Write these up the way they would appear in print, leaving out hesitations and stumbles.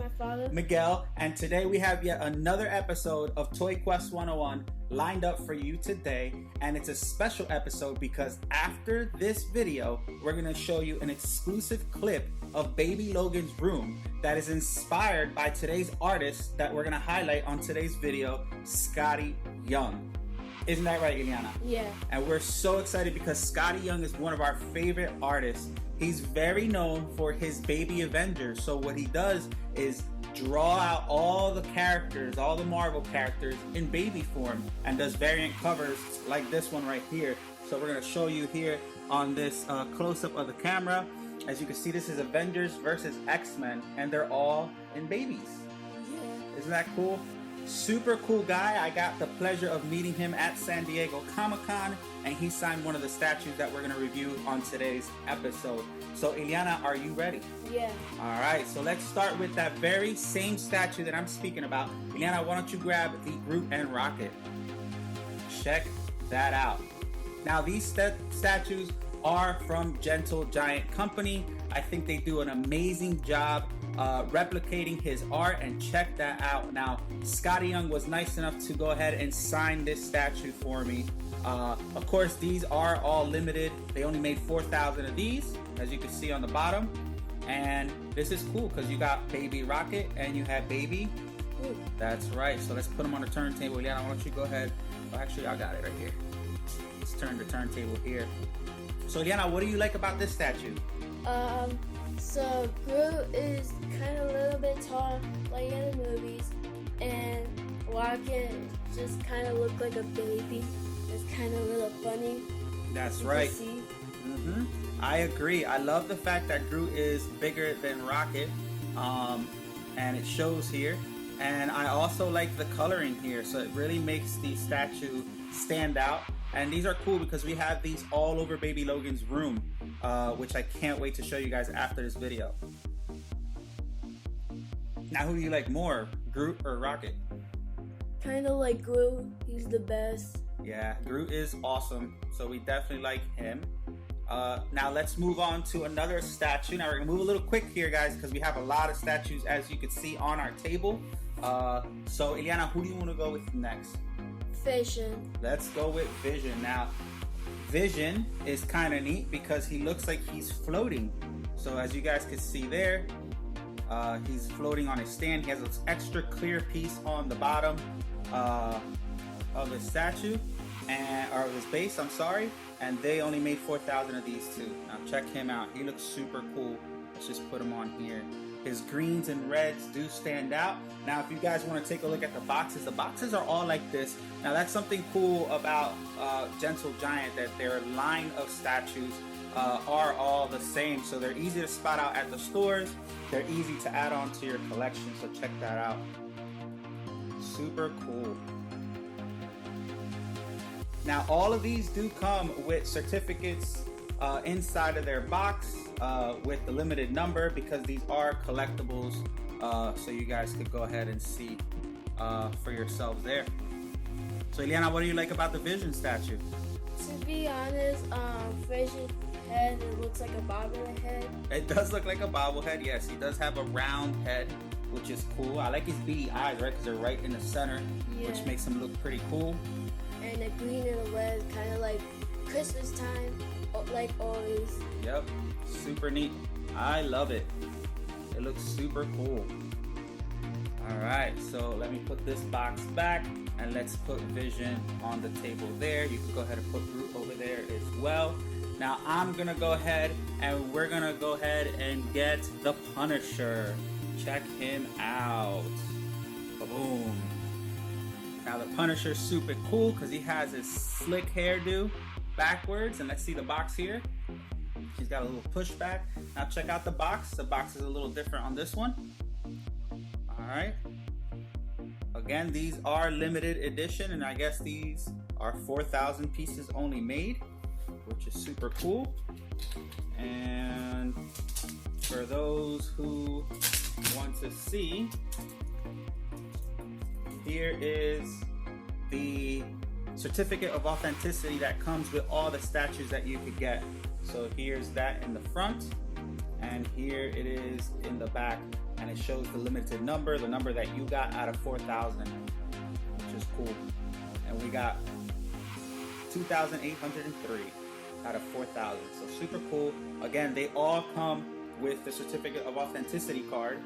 my father. Miguel, and today we have yet another episode of Toyquest101 lined up for you today, and it's a special episode because after this video, we're going to show you an exclusive clip of baby Logan's room that is inspired by today's artist that we're going to highlight on today's video, Skottie Young. Isn't that right, Ileana? Yeah. And we're so excited because Skottie Young is one of our favorite artists. He's very known for his baby Avengers. So what he does is draw out all the characters, all the Marvel characters in baby form, and does variant covers like this one right here. So we're going to show you here on this close-up of the camera. As you can see, this is Avengers versus X-Men, and they're all in babies. Yeah. Isn't that cool? Super cool guy. I got the pleasure of meeting him at San Diego Comic-Con, and he signed one of the statues that we're going to review on today's episode. So Ileana, are you ready? Yeah. All right, so let's start with that very same statue that I'm speaking about. Ileana, why don't you grab the Groot and Rocket? Check that out. Now these statues are from Gentle Giant Company. I think they do an amazing job replicating his art, and check that out. Now, Skottie Young was nice enough to go ahead and sign this statue for me. Of course, these are all limited. They only made 4,000 of these, as you can see on the bottom. And this is cool because you got baby Rocket and you have baby. Ooh. That's right. So let's put them on the turntable. Ileana, why don't you go ahead? Oh, actually, I got it right here. Let's turn the turntable here. So Ileana, what do you like about this statue? So Groot is kind of a little bit tall, like in the movies, and Rocket just kind of looked like a baby. It's kind of a little funny. That's right. I agree. I love the fact that Groot is bigger than Rocket, and it shows here. And I also like the coloring here, so it really makes the statue stand out. And these are cool because we have these all over baby Logan's room, which I can't wait to show you guys after this video. Now, who do you like more, Groot or Rocket? Kind of like Groot. He's the best. Yeah, Groot is awesome, so we definitely like him. Now let's move on to another statue. Now we're gonna move a little quick here, guys, because we have a lot of statues, as you can see on our table. So Ileana, who do you want to go with next? Vision. Let's go with Vision. Now, Vision is kind of neat because he looks like he's floating. So as you guys can see there, he's floating on his stand. He has this extra clear piece on the bottom of his statue, or of his base, I'm sorry. And they only made 4,000 of these too. Now check him out. He looks super cool. Let's just put him on here. His greens and reds do stand out. Now, if you guys want to take a look at the boxes are all like this. Now, that's something cool about Gentle Giant, that their line of statues are all the same. So they're easy to spot out at the stores. They're easy to add on to your collection. So check that out. Super cool. Now, all of these do come with certificates inside of their box with the limited number, because these are collectibles, so you guys could go ahead and see for yourselves there. So Ileana, what do you like about the Vision statue? To be honest, Vision's head, it looks like a bobblehead head. It does look like a bobblehead, yes. He does have a round head, which is cool. I like his beady eyes, right, because they're right in the center, which makes him look pretty cool. And the green and the red, kind of like Christmas time, like always. Yep, super neat. I love it. It looks super cool. All right, so let me put this box back, and let's put Vision on the table there. You can go ahead and put Groot over there as well. Now I'm gonna go ahead and we're gonna go ahead and get the Punisher. Check him out. Boom. Now the Punisher's super cool because he has his slick hairdo backwards, and let's see the box here. He's got a little pushback. Now check out the box. The box is a little different on this one. All right. Again, these are limited edition, and I guess these are 4,000 pieces only made, which is super cool. And for those who want to see, here is the certificate of authenticity that comes with all the statues that you could get. So here's that in the front, and here it is in the back and it shows the limited number, the number that you got out of 4,000, which is cool. And we got 2,803 out of 4,000, so super cool. Again, they all come with the certificate of authenticity card,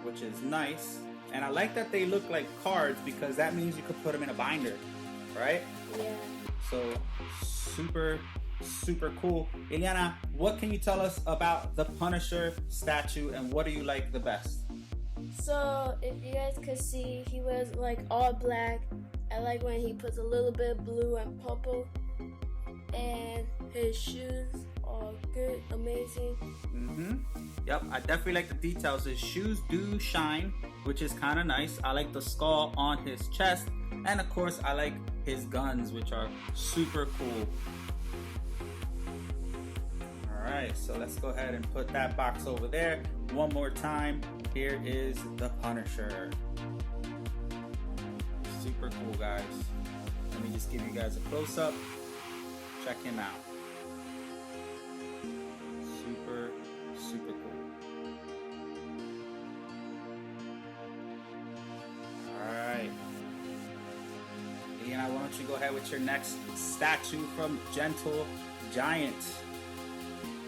which is nice. And I like that they look like cards because that means you could put them in a binder, right? Yeah. So super cool. Ileana, what can you tell us about the Punisher statue and what do you like the best? So if you guys could see, he wears like all black. I like when he puts a little bit of blue and purple, and his shoes are good, amazing. Yep, I definitely like the details. His shoes do shine, which is kind of nice. I like the skull on his chest, and of course I like his guns, which are super cool. Alright, so let's go ahead and put that box over there. One more time, here is the Punisher. Super cool, guys. Let me just give you guys a close-up. Check him out. Super cool. Alright. Ian, why don't you go ahead with your next statue from Gentle Giant.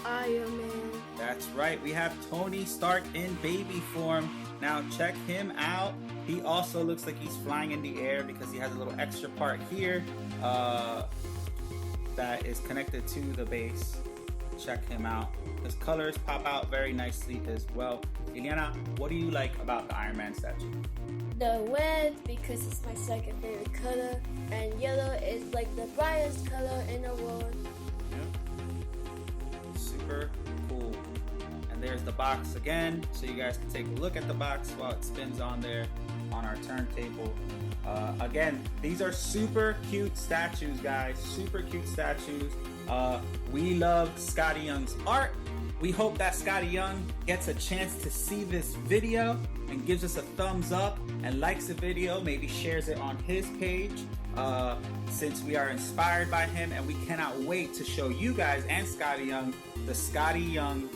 Iron Man. That's right, we have Tony Stark in baby form. Now check him out. He also looks like he's flying in the air because he has a little extra part here that is connected to the base. Check him out. His colors pop out very nicely as well. Ileana, what do you like about the Iron Man statue? The red, because it's my second favorite color, and yellow is like the brightest color in the world. Yep. Super cool. And there's the box again, so you guys can take a look at the box while it spins on there on our turntable. Again, these are super cute statues, guys. Super cute statues. We love Skottie Young's art. We hope that Skottie Young gets a chance to see this video and gives us a thumbs up and likes the video, maybe shares it on his page, since we are inspired by him, and we cannot wait to show you guys and Skottie Young the Skottie Young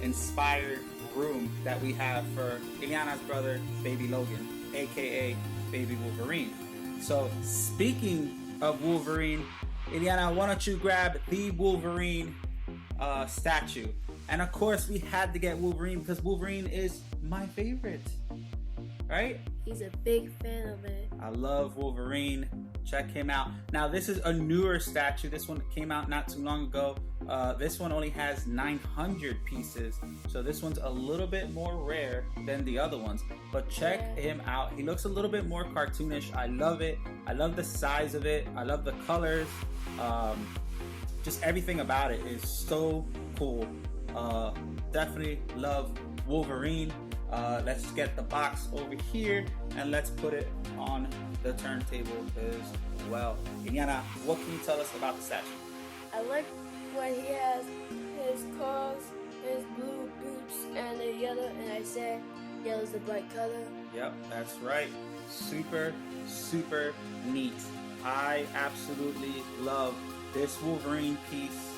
inspired room that we have for Ileana's brother, Baby Logan, aka Baby Wolverine. So speaking of Wolverine, Ileana, why don't you grab the Wolverine statue? And of course we had to get Wolverine because Wolverine is my favorite, right? He's a big fan of it. I love Wolverine. Check him out. Now this is a newer statue. This one came out not too long ago. This one only has 900 pieces, so this one's a little bit more rare than the other ones. But check him out. He looks a little bit more cartoonish. I love it. I love the size of it. I love the colors. Just everything about it is so cool. Definitely love Wolverine. Let's get the box over here and let's put it on the turntable as well. Ileana, what can you tell us about the statue? I like when he has his clothes, his blue boots, and the yellow, and I said yellow's the bright color. Yep, that's right. Super neat. I absolutely love this Wolverine piece.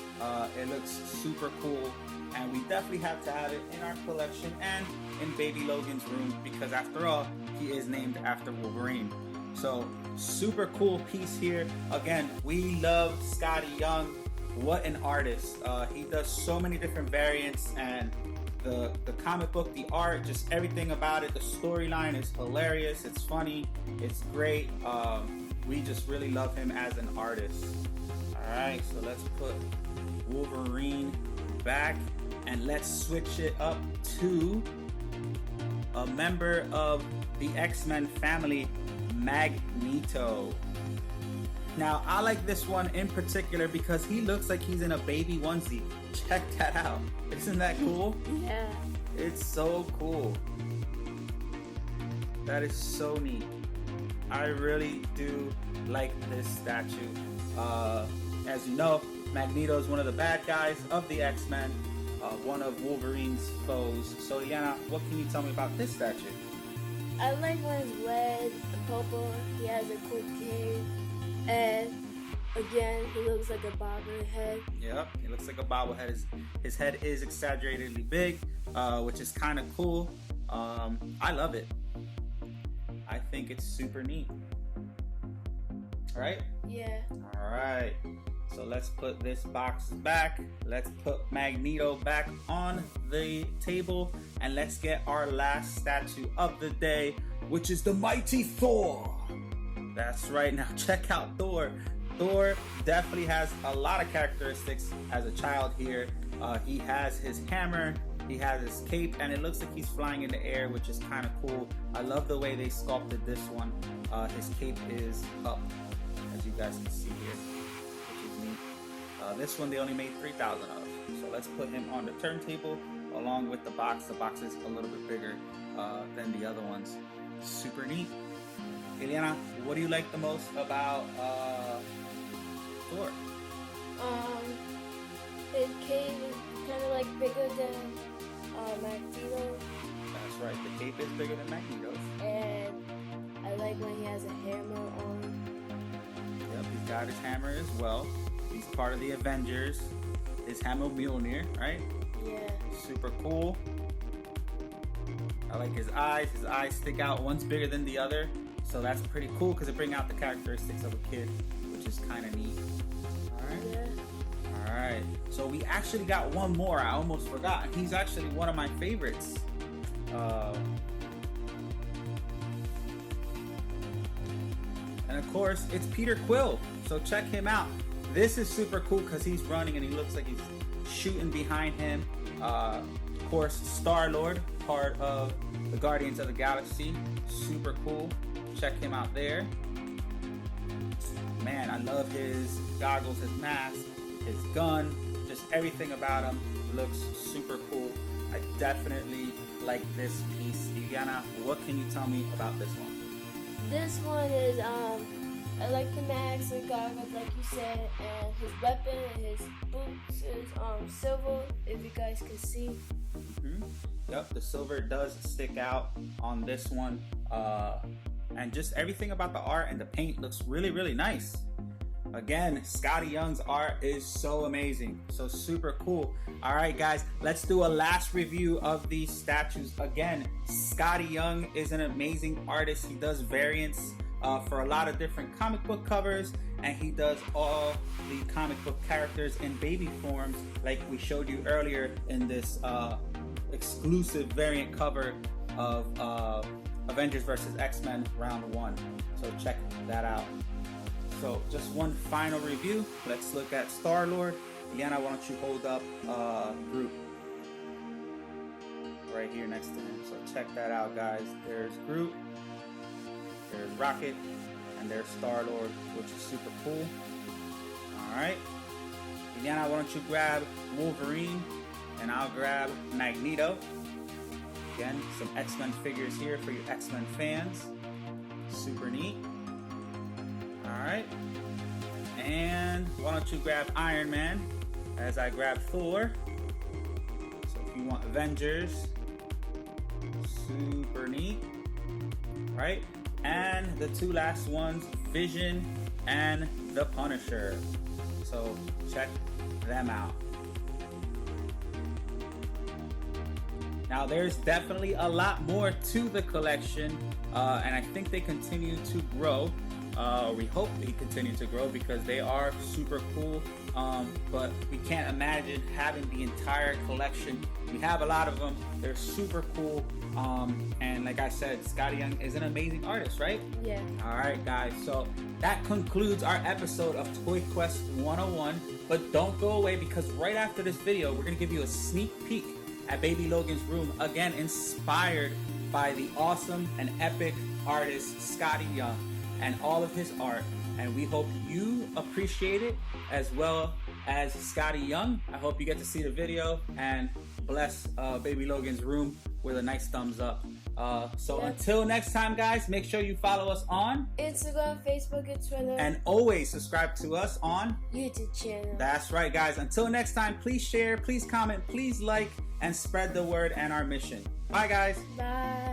It looks super cool, and we definitely have to have it in our collection and in Baby Logan's room because after all, he is named after Wolverine. So super cool piece here. Again, we love Skottie Young. What an artist. He does so many different variants, and the comic book, the art, just everything about it. The storyline is hilarious. It's funny. It's great. We just really love him as an artist. All right, so let's put Wolverine back and let's switch it up to a member of the X-Men family, Magneto. Now, I like this one in particular because he looks like he's in a baby onesie. Check that out. Isn't that cool? Yeah. It's so cool. That is so neat. I really do like this statue. As you know, Magneto is one of the bad guys of the X-Men, one of Wolverine's foes. So, Ileana, what can you tell me about this statue? I like when it's red, purple, he has a cool cape, and again, he looks like a bobblehead. Yep, he looks like a bobblehead. His head is exaggeratedly big, which is kind of cool. I love it. I think it's super neat. Right? Yeah. All right. So let's put this box back. Let's put Magneto back on the table. And let's get our last statue of the day, which is the mighty Thor. That's right. Now check out Thor. Thor definitely has a lot of characteristics as a child here. He has his hammer, he has his cape, and it looks like he's flying in the air, which is kind of cool. I love the way they sculpted this one. His cape is up, as you guys can see here, which is neat. This one they only made 3,000 of. So let's put him on the turntable along with the box. The box is a little bit bigger than the other ones. Super neat. Eliana, what do you like the most about Thor? His cape is kind of like bigger than Magneto. That's right, the cape is bigger than Magneto's. And I like when he has a hammer on. Yep, he's got his hammer as well. He's part of the Avengers. His hammer Mjolnir, right? Yeah. Super cool. I like his eyes. His eyes stick out. One's bigger than the other. So that's pretty cool because it brings out the characteristics of a kid, which is kind of neat. All right. Yeah. All right. So we actually got one more. I almost forgot. He's actually one of my favorites. And of course, it's Peter Quill. So check him out. This is super cool because he's running and he looks like he's shooting behind him. Of course, Star-Lord, part of the Guardians of the Galaxy. Super cool. Check him out there. Man, I love his goggles, his mask, his gun, just everything about him looks super cool. I definitely like this piece. Diana, what can you tell me about this one? This one is I like the mask and goggles like you said, and his weapon and his boots is silver, if you guys can see. Yep, the silver does stick out on this one. And just everything about the art and the paint looks really, really nice. Again, Skottie Young's art is so amazing, so super cool. All right, guys, let's do a last review of these statues. Again, Skottie Young is an amazing artist. He does variants for a lot of different comic book covers, and he does all the comic book characters in baby forms, like we showed you earlier in this exclusive variant cover of Avengers vs. X-Men round 1. So check that out. So just one final review. Let's look at Star-Lord. Yana, why don't you hold up Groot right here next to him. So check that out, guys. There's Groot, there's Rocket, and there's Star-Lord, which is super cool. Alright. Yana, why don't you grab Wolverine, and I'll grab Magneto. Again, some X-Men figures here for you X-Men fans. Super neat. Alright. And why don't you grab Iron Man as I grab Thor. So if you want Avengers, super neat. Right? And the two last ones, Vision and the Punisher. So check them out. Now there's definitely a lot more to the collection, and I think they continue to grow. We hope they continue to grow because they are super cool, but we can't imagine having the entire collection. We have a lot of them. They're super cool, and like I said, Skottie Young is an amazing artist, right? Yeah. All right, guys, so that concludes our episode of Toyquest 101, but don't go away because right after this video, we're going to give you a sneak peek at Baby Logan's room, again inspired by the awesome and epic artist Skottie Young and all of his art, and we hope you appreciate it as well as Skottie Young. I hope you get to see the video and bless Baby Logan's room with a nice thumbs up. So until next time, guys, make sure you follow us on Instagram, Facebook, and Twitter, and always subscribe to us on YouTube channel. That's right, guys. Until next time, please share, please comment, please like, and spread the word and our mission. Bye, guys. Bye.